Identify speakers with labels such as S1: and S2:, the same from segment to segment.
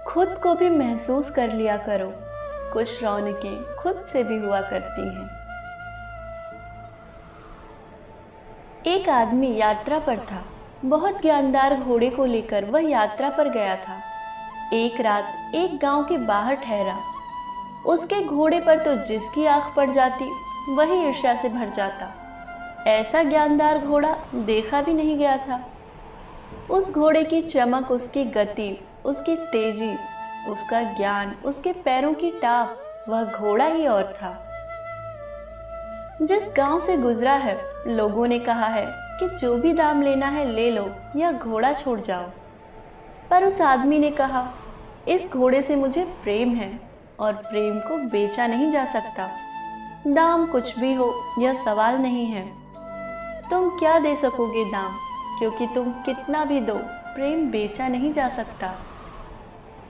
S1: खुद को भी महसूस कर लिया करो, कुछ रौनकें खुद से भी हुआ करती हैं। एक आदमी यात्रा पर था। बहुत ज्ञानदार घोड़े को लेकर वह यात्रा पर गया था। एक रात एक गांव के बाहर ठहरा। उसके घोड़े पर तो जिसकी आंख पड़ जाती वही ईर्ष्या से भर जाता। ऐसा ज्ञानदार घोड़ा देखा भी नहीं गया था। उस घोड़े की चमक, उसकी गति, उसकी तेजी, उसका ज्ञान, उसके पैरों की टाप, वह घोड़ा ही और था। जिस गांव से गुजरा है, लोगों ने कहा है कि जो भी दाम लेना है ले लो या घोड़ा छोड़ जाओ। पर उस आदमी ने कहा, इस घोड़े से मुझे प्रेम है और प्रेम को बेचा नहीं जा सकता। दाम कुछ भी हो, यह सवाल नहीं है। तुम क्या दे सकोगे दाम, क्योंकि तुम कितना भी दो, प्रेम बेचा नहीं जा सकता।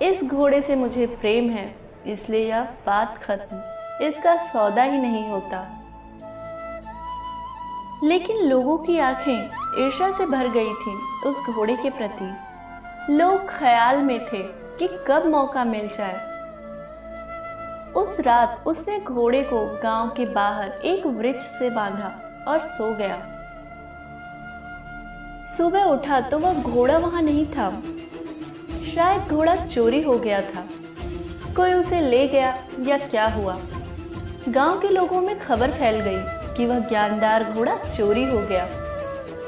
S1: इस घोड़े से मुझे प्रेम है, इसलिए यह बात खत्म, इसका सौदा ही नहीं होता। लेकिन लोगों की आंखें ईर्ष्या से भर गई थीं उस घोड़े के प्रति। लोग ख्याल में थे कि कब मौका मिल जाए। उस रात उसने घोड़े को गांव के बाहर एक वृक्ष से बांधा और सो गया। सुबह उठा तो वह घोड़ा वहां नहीं था। शायद घोड़ा चोरी हो गया था, कोई उसे ले गया या क्या हुआ। गांव के लोगों में खबर फैल गई कि वह ज्ञानदार घोड़ा चोरी हो गया।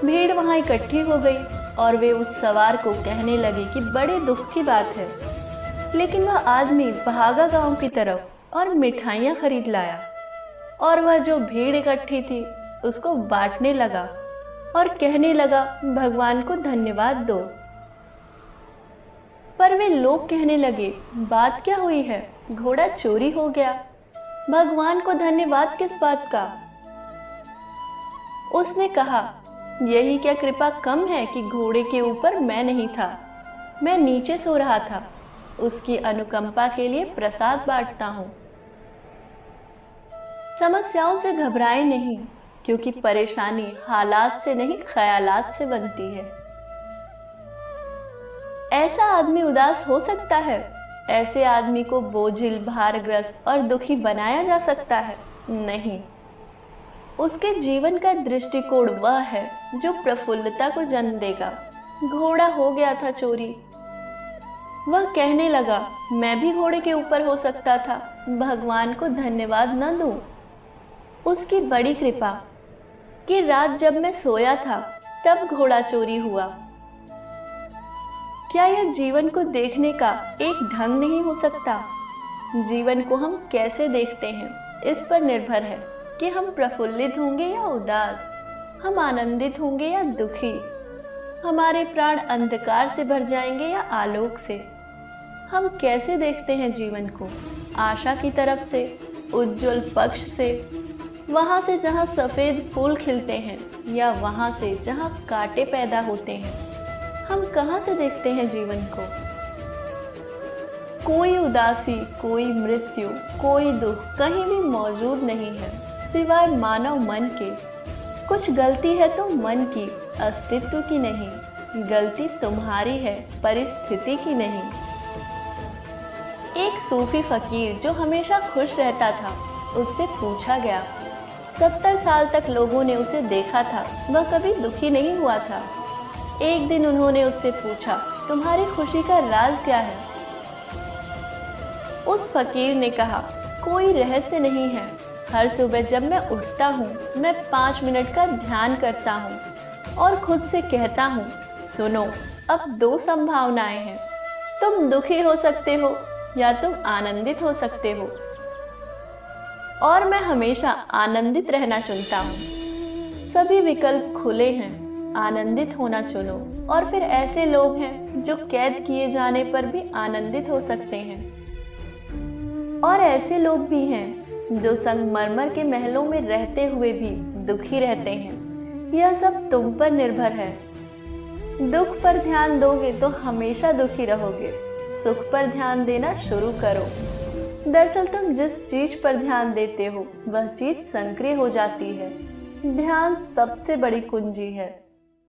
S1: भीड़ वहां इकट्ठी हो गई और वे उस सवार को कहने लगे कि बड़े दुख की बात है। लेकिन वह आदमी भागा गांव की तरफ और मिठाइयां खरीद लाया और वह जो भीड़ इकट्ठी थी उसको बांटने लगा और कहने लगा, भगवान को धन्यवाद दो। पर वे लोग कहने लगे, बात क्या हुई है, घोड़ा चोरी हो गया, भगवान को धन्यवाद किस बात का। उसने कहा, यही क्या कृपा कम है कि घोड़े के ऊपर मैं नहीं था, मैं नीचे सो रहा था। उसकी अनुकंपा के लिए प्रसाद बांटता हूं। समस्याओं से घबराए नहीं, क्योंकि परेशानी हालात से नहीं ख्यालात से बनती है। ऐसा आदमी उदास हो सकता है, ऐसे आदमी को बोझिल, भारग्रस्त और दुखी बनाया जा सकता है? नहीं। उसके जीवन का दृष्टिकोण वह है जो प्रफुल्लता को जन्म देगा। घोड़ा हो गया था चोरी। वह कहने लगा, मैं भी घोड़े के ऊपर हो सकता था, भगवान को धन्यवाद न दूं। उसकी बड़ी कृपा कि रात जब मैं सोया था तब घोड़ा चोरी हुआ। क्या यह जीवन को देखने का एक ढंग नहीं हो सकता? जीवन को हम कैसे देखते हैं इस पर निर्भर है कि हम प्रफुल्लित होंगे या उदास, हम आनंदित होंगे या दुखी, हमारे प्राण अंधकार से भर जाएंगे या आलोक से। हम कैसे देखते हैं जीवन को? आशा की तरफ से, उज्जवल पक्ष से, वहां से जहां सफेद फूल खिलते हैं, या वहां से जहां कांटे पैदा होते हैं? हम कहां से देखते हैं जीवन को? कोई उदासी, कोई मृत्यु, कोई दुख कहीं भी मौजूद नहीं है सिवाय मानव मन के। कुछ गलती है तो मन की, अस्तित्व की नहीं। गलती तुम्हारी है, परिस्थिति की नहीं। एक सूफी फकीर जो हमेशा खुश रहता था, उससे पूछा गया। 70 साल तक लोगों ने उसे देखा था, वह कभी दुखी नहीं हुआ था। एक दिन उन्होंने उससे पूछा, तुम्हारी खुशी का राज क्या है? उस फकीर ने कहा, कोई रहस्य नहीं है। हर सुबह जब मैं उठता हूँ, मैं 5 मिनट का ध्यान करता हूँ और खुद से कहता हूँ, सुनो, अब 2 संभावनाएं हैं, तुम दुखी हो सकते हो या तुम आनंदित हो सकते हो, और मैं हमेशा आनंदित रहना चुनता हूँ। सभी विकल्प खुले हैं, आनंदित होना चुनो। और फिर ऐसे लोग हैं जो कैद किए जाने पर भी आनंदित हो सकते हैं, और ऐसे लोग भी हैं जो संगमरमर के महलों में रहते हुए भी दुखी रहते हैं। यह सब तुम पर निर्भर है। दुख पर ध्यान दोगे तो हमेशा दुखी रहोगे। सुख पर ध्यान देना शुरू करो। दरअसल तुम जिस चीज पर ध्यान देते हो वह चीज सक्रिय हो जाती है। ध्यान सबसे बड़ी कुंजी है।